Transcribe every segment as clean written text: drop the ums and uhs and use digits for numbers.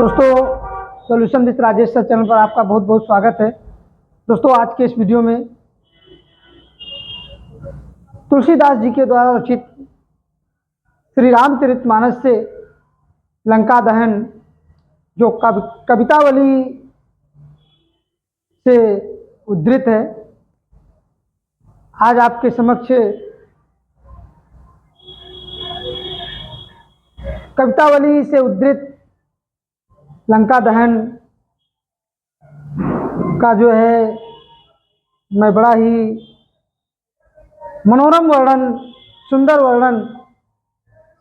दोस्तों, solution with Rajesh sir channel पर आपका बहुत बहुत स्वागत है। दोस्तों, आज के इस वीडियो में तुलसीदास जी के द्वारा रचित श्री रामचरितमानस से लंका दहन जो कवितावली से उद्धृत है, आज आपके समक्ष कवितावली से उद्धृत लंका दहन का जो है मैं बड़ा ही मनोरम वर्णन, सुंदर वर्णन,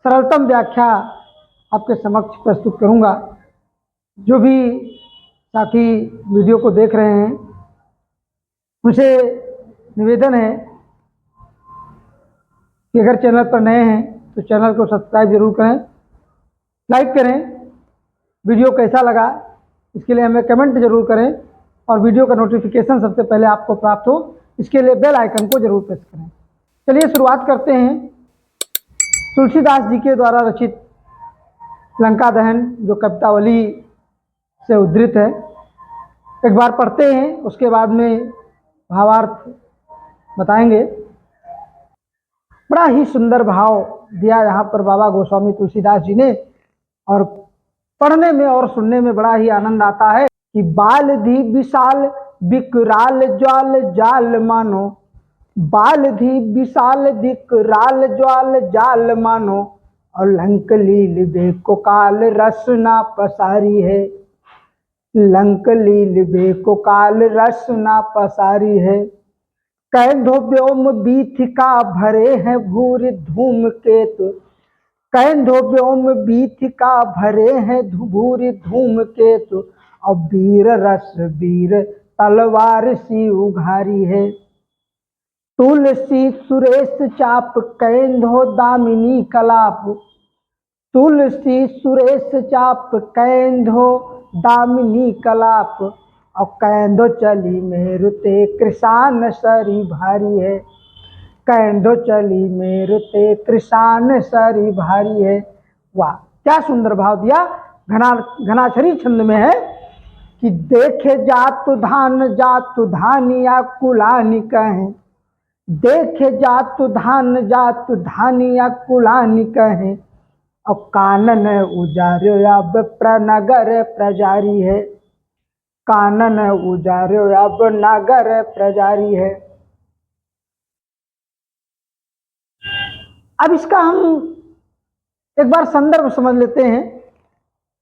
सरलतम व्याख्या आपके समक्ष प्रस्तुत करूंगा। जो भी साथी वीडियो को देख रहे हैं उनसे निवेदन है कि अगर चैनल पर नए हैं तो चैनल को सब्सक्राइब जरूर करें, लाइक करें। वीडियो कैसा लगा इसके लिए हमें कमेंट जरूर करें और वीडियो का नोटिफिकेशन सबसे पहले आपको प्राप्त हो इसके लिए बेल आइकन को जरूर प्रेस करें। चलिए शुरुआत करते हैं तुलसीदास जी के द्वारा रचित लंका दहन जो कवितावली से उद्धृत है। एक बार पढ़ते हैं, उसके बाद में भावार्थ बताएंगे। बड़ा ही सुंदर भाव दिया यहाँ पर बाबा गोस्वामी तुलसीदास जी ने, और पढ़ने में और सुनने में बड़ा ही आनंद आता है कि बाल धी विशाल विकराल ज्वाल जाल मानो, बाल धी विशाल विकराल ज्वाल जाल मानो, और लंक लील बेको काल रसना पसारी है, लंक लील बेको काल रसना पसारी है। कैंधो व्योम बीथिका भरे हैं भूरि धूम केतु, कैंधो व्योम बीथिका भरे हैं भूरि धूम केतु, और वीर रस वीर तलवार सी उघारी है। तुलसी सुरेश चाप कैंधो दामिनी कलाप, तुलसी सुरेश चाप कैंधो दामिनी कलाप, और कैंधो चली मेरुते कृषान सरी भारी है, कैंधो चली मेरुते कृषान सरी भारी है। वाह, क्या सुंदर भाव दिया। घनाक्षरी छंद में है कि देखे जातु धानिया कुलानी कहें, देखे जातु धानिया कुलानी कहें, और कानन उजार्यो अब प्रनगर प्रजारी है, कानन उजार्यो अब नगर प्रजारी है। अब इसका हम एक बार संदर्भ समझ लेते हैं।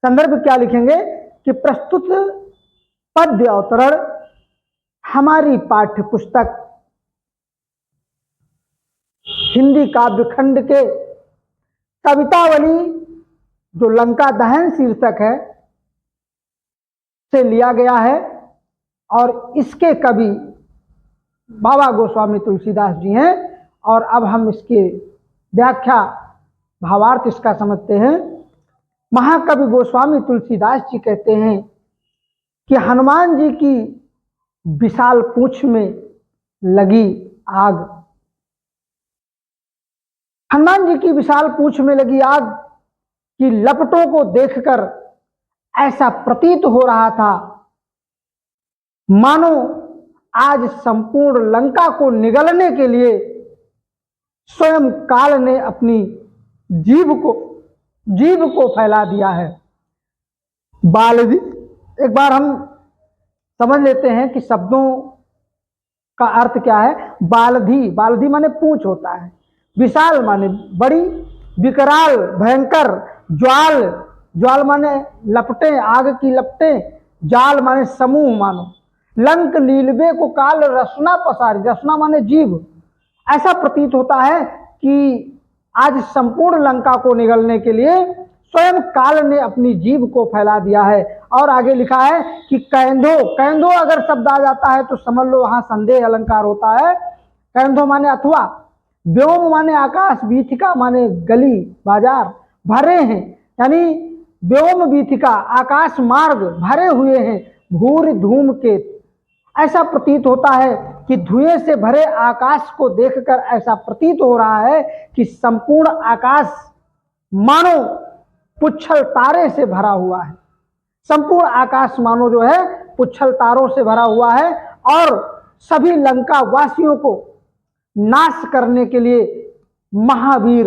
संदर्भ क्या लिखेंगे कि प्रस्तुत पद्य अवतरण हमारी पाठ्य पुस्तक हिंदी काव्य खंड के कवितावली जो लंका दहन शीर्षक है से लिया गया है, और इसके कवि बाबा गोस्वामी तुलसीदास जी हैं। और अब हम इसके व्याख्या भावार्थ इसका समझते हैं। महाकवि गोस्वामी तुलसीदास जी कहते हैं कि हनुमान जी की विशाल पूंछ में लगी आग, हनुमान जी की विशाल पूंछ में लगी आग की लपटों को देखकर ऐसा प्रतीत हो रहा था मानो आज संपूर्ण लंका को निगलने के लिए स्वयं काल ने अपनी जीभ को फैला दिया है। बालधी, एक बार हम समझ लेते हैं कि शब्दों का अर्थ क्या है। बालधी, बालधी माने पूंछ होता है, विशाल माने बड़ी, विकराल भयंकर, ज्वाल, ज्वाल माने लपटें, आग की लपटें, जाल माने समूह मानो, लंक लीलबे को काल रसना पसारी, रसना माने जीभ। ऐसा प्रतीत होता है कि आज संपूर्ण लंका को निगलने के लिए स्वयं काल ने अपनी जीभ को फैला दिया है। और आगे लिखा है कि कैंधो, कैंधो अगर शब्द आ जाता है तो समझ लो वहां संदेह अलंकार होता है। कैंधो माने अथवा, व्योम माने आकाश, बीथिका माने गली बाजार, भरे हैं यानी व्योम बीथिका आकाश मार्ग भरे हुए हैं, भूरि धूम के। ऐसा प्रतीत होता है कि धुएं से भरे आकाश को देखकर ऐसा प्रतीत हो रहा है कि संपूर्ण आकाश मानो पुच्छल तारे से भरा हुआ है। संपूर्ण आकाश मानो जो है पुच्छल तारों से भरा हुआ है और सभी लंका वासियों को नाश करने के लिए महावीर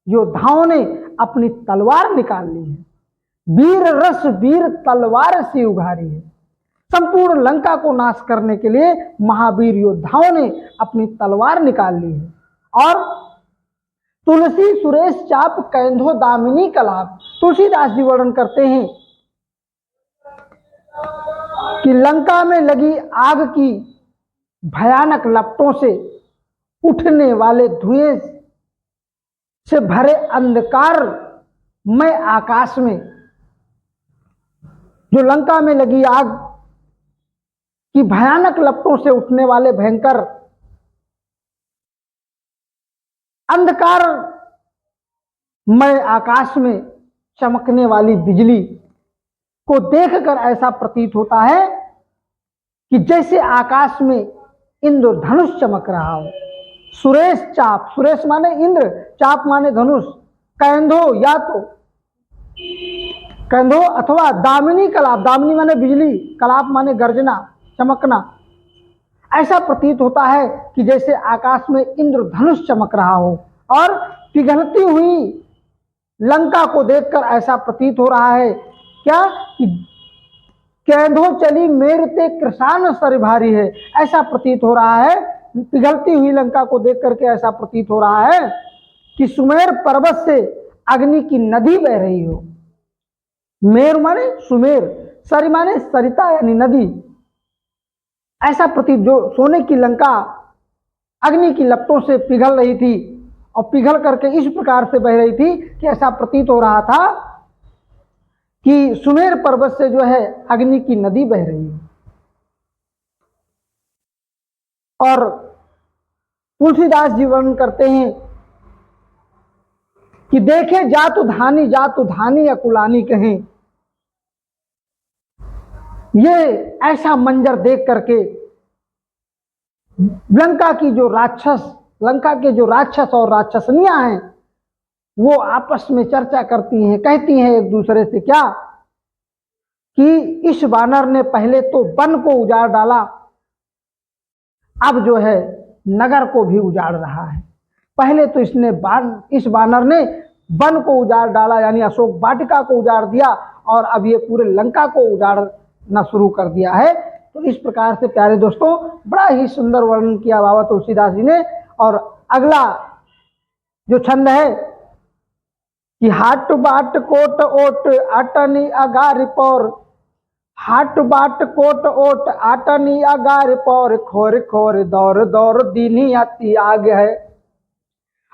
योद्धाओं ने अपनी तलवार निकाल ली है। वीर रस वीर तलवार से उघारी है। संपूर्ण लंका को नाश करने के लिए महावीर योद्धाओं ने अपनी तलवार निकाल ली है। और तुलसी सुरेश चाप कैंधो दामिनी कलाप, तुलसीदास जी वर्णन करते हैं कि लंका में लगी आग की भयानक लपटों से उठने वाले धुएं से भरे अंधकार में आकाश में, जो लंका में लगी आग की भयानक लपटों से उठने वाले भयंकर अंधकार में आकाश में चमकने वाली बिजली को देखकर ऐसा प्रतीत होता है कि जैसे आकाश में इंद्रधनुष चमक रहा हो। सुरेश चाप, सुरेश माने इंद्र, चाप माने धनुष, कैंधो या तो कैंधो अथवा दामिनी कलाप, दामिनी माने बिजली, कलाप माने गर्जना, चमकना। ऐसा प्रतीत होता है कि जैसे आकाश में इंद्रधनुष चमक रहा हो। और पिघलती हुई लंका को देखकर ऐसा प्रतीत हो रहा है क्या कि कैंधो चली मेरते कृषाण सर भारी है। ऐसा प्रतीत हो रहा है, पिघलती हुई लंका को देख करके ऐसा प्रतीत हो रहा है कि सुमेर पर्वत से अग्नि की नदी बह रही हो। मेर माने सुमेर, सरी माने सरिता यानी नदी। ऐसा प्रतीत, जो सोने की लंका अग्नि की लपटों से पिघल रही थी और पिघल करके इस प्रकार से बह रही थी कि ऐसा प्रतीत हो रहा था कि सुमेर पर्वत से जो है अग्नि की नदी बह रही है। और तुलसीदास जी वर्णन करते हैं कि देखे जातु धानी अकुलानी कहें। ये ऐसा मंजर देख करके लंका की जो राक्षस, लंका के जो राक्षस और राक्षसनियां हैं वो आपस में चर्चा करती हैं, कहती हैं एक दूसरे से क्या कि इस वानर ने पहले तो वन को उजाड़ डाला, अब जो है नगर को भी उजाड़ रहा है। पहले तो इस वानर ने वन को उजाड़ डाला यानी अशोक वाटिका को उजाड़ दिया और अब ये पूरे लंका को उजाड़ना शुरू कर दिया है। तो इस प्रकार से प्यारे दोस्तों बड़ा ही सुंदर वर्णन किया बाबा तुलसीदास जी ने। और अगला जो छंद है कि हाट बाट कोट ओट अटनी अगार पौर, हाट बाट कोट ओट आटनी अगार पौर, खोर खोर दौर दौर दीनी आती आग है।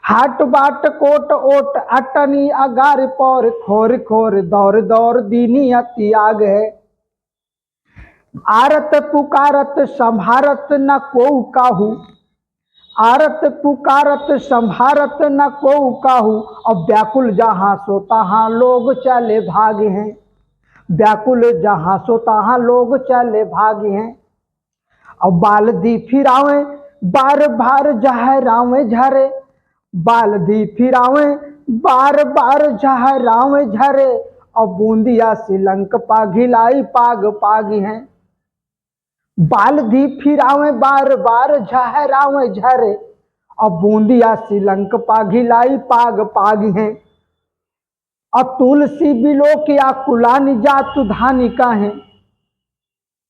हाट बाट कोट ओट अटनी अगार पौर, खोर खोर दौर दौर दीनी आती आग है। आरत पुकारत संभारत न को काहू, आरत पुकारत संभारत न को काहू, और व्याकुल जहां सो तहां लोग चले भागे हैं। व्याकुल जहां सो तहां लोग चले भागे हैं। और बाल दी फिरावे बार बार जहरावे झरे, बाल दी फिरावे बार बार जहरावे झरे, और बूंदिया श्रीलंक पाघिलाई पाग पागी हैं। बाल दी फिरावे बार बार झहरावे झरे, और बूंदिया श्रीलंक पाघिलाई पाग पागी हैं। और तुलसी बिलोक या कुलानी जातु धानी कहें,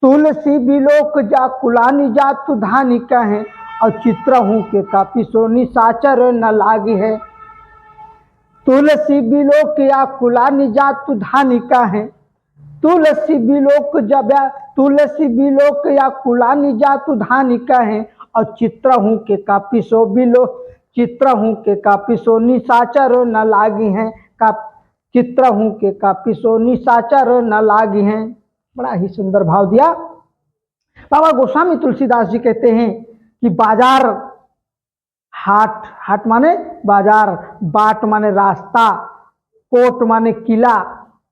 तुलसी बिलोक जा कुलानी जातु धानी कहें, और चित्रहूँ के कापी सोनी साचर न लागी है। तुलसी बिलोक या कुलानी जातु धानी कहें, तुलसी बिलोक जब तुलसी बिलोक या कुलानी जातु धानी कहें, और चित्रहूँ के कापी सो बिलो, चित्रहूँ के कापी सोनी साचर न लागी हैं। चित्रहूँ के कापी सोनी साचर न लागी हैं। बड़ा ही सुंदर भाव दिया। बाबा गोस्वामी तुलसीदास जी कहते हैं कि बाजार, हाट, हाट माने बाजार, बाट माने रास्ता, कोट माने किला,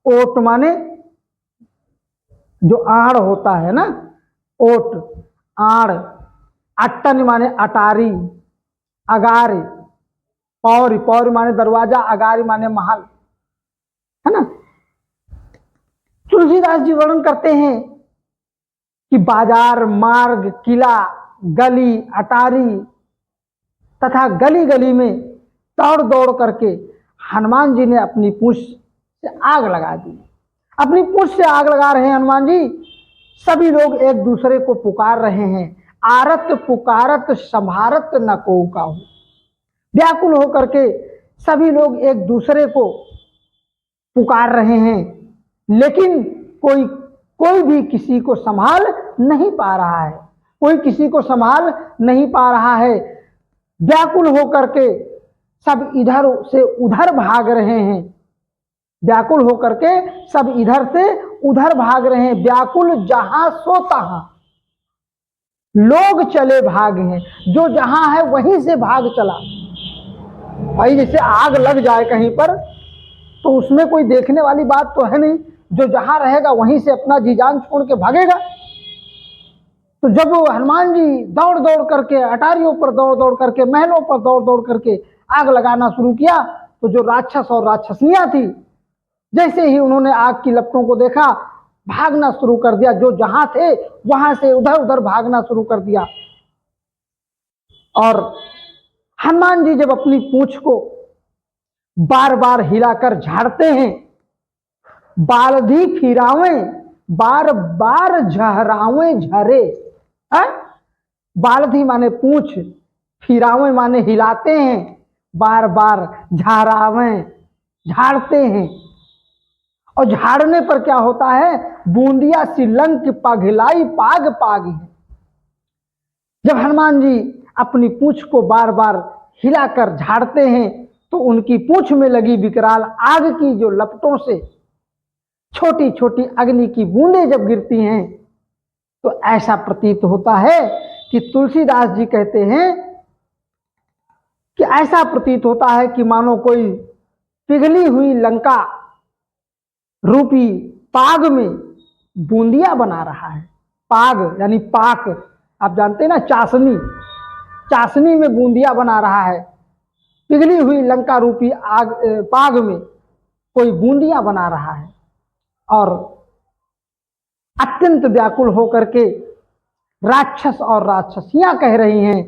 ओट माने जो आड़ होता है ना, ओट आड़, अट्टन माने अटारी, अगारी, पौरी, पौरी माने दरवाजा, अगारी माने महल, है ना। तुलसीदास तुलसीदास जी वर्णन करते हैं कि बाजार, मार्ग, किला, गली, अटारी तथा गली गली में दौड़ दौड़ करके हनुमान जी ने अपनी पूंछ से आग लगा दी। अपनी पूंछ से आग लगा रहे हैं हनुमान जी। सभी लोग एक दूसरे को पुकार रहे हैं, आरत पुकारत संभारत न को काहू। व्याकुल होकर के सभी लोग एक दूसरे को पुकार रहे हैं, लेकिन कोई भी किसी को संभाल नहीं पा रहा है, कोई किसी को संभाल नहीं पा रहा है। व्याकुल होकर के सब इधर से उधर भाग रहे हैं, व्याकुल होकर के सब इधर से उधर भाग रहे हैं। व्याकुल जहां सो तहां लोग चले भाग हैं, जो जहां है वहीं से भाग चला। भाई जैसे आग लग जाए कहीं पर तो उसमें कोई देखने वाली बात तो है नहीं, जो जहां रहेगा वहीं से अपना जी जान छोड़ के भागेगा। तो जब वो हनुमान जी दौड़ दौड़ करके अटारियों पर दौड़ दौड़ करके महलों पर दौड़ दौड़ करके आग लगाना शुरू किया, तो जो राक्षस और राक्षसनियां थी, जैसे ही उन्होंने आग की लपटों को देखा, भागना शुरू कर दिया। जो जहां थे वहां से उधर उधर भागना शुरू कर दिया। और हनुमान जी जब अपनी पूंछ को बार बार हिलाकर झाड़ते हैं, बालधी फिरावें बार बार झहरावें झरे। बालधी माने पूंछ, फिरावें माने हिलाते हैं, बार बार झाड़ावें झाड़ते हैं। और झाड़ने पर क्या होता है, बूंदिया सी लंक पघिलाई पाग पाग है। जब हनुमान जी अपनी पूंछ को बार बार हिलाकर झाड़ते हैं तो उनकी पूंछ में लगी विकराल आग की जो लपटों से छोटी छोटी अग्नि की बूंदें जब गिरती हैं तो ऐसा प्रतीत होता है कि तुलसीदास जी कहते हैं कि ऐसा प्रतीत होता है कि मानो कोई पिघली हुई लंका रूपी पाग में बूंदिया बना रहा है। पाग यानी पाक, आप जानते हैं ना, चाशनी, चाशनी में बूंदिया बना रहा है। पिघली हुई लंका रूपी आग पाग में कोई बूंदियां बना रहा है। और अत्यंत व्याकुल होकर के राक्षस और राक्षसियां कह रही हैं,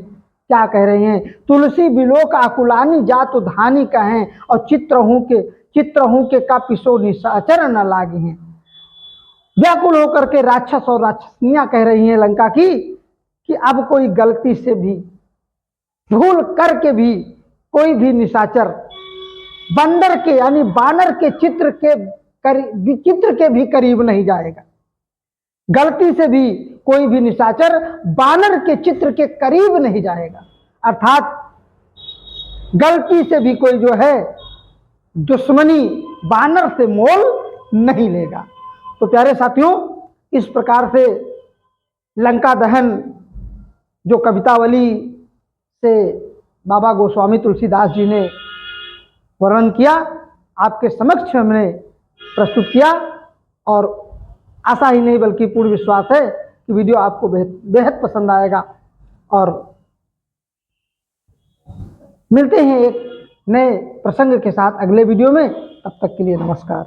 क्या कह रही हैं, तुलसी बिलोक आकुलानी जातु धानी कहें और चित्रहूं के का पिसो निशाचर न लागे हैं। व्याकुल होकर के राक्षस और राक्षसियां कह रही हैं लंका की कि अब कोई गलती से भी, भूल करके भी कोई भी निशाचर बंदर के यानी बानर के चित्र के भी करीब नहीं जाएगा। गलती से भी कोई भी निशाचर बानर के चित्र के करीब नहीं जाएगा, अर्थात गलती से भी कोई जो है दुश्मनी बानर से मोल नहीं लेगा। तो प्यारे साथियों, इस प्रकार से लंका दहन जो कवितावली से बाबा गोस्वामी तुलसीदास जी ने वर्णन किया, आपके समक्ष हमने प्रस्तुत किया। और आशा ही नहीं बल्कि पूर्ण विश्वास है कि वीडियो आपको बेहद पसंद आएगा। और मिलते हैं एक नए प्रसंग के साथ अगले वीडियो में, तब तक के लिए नमस्कार।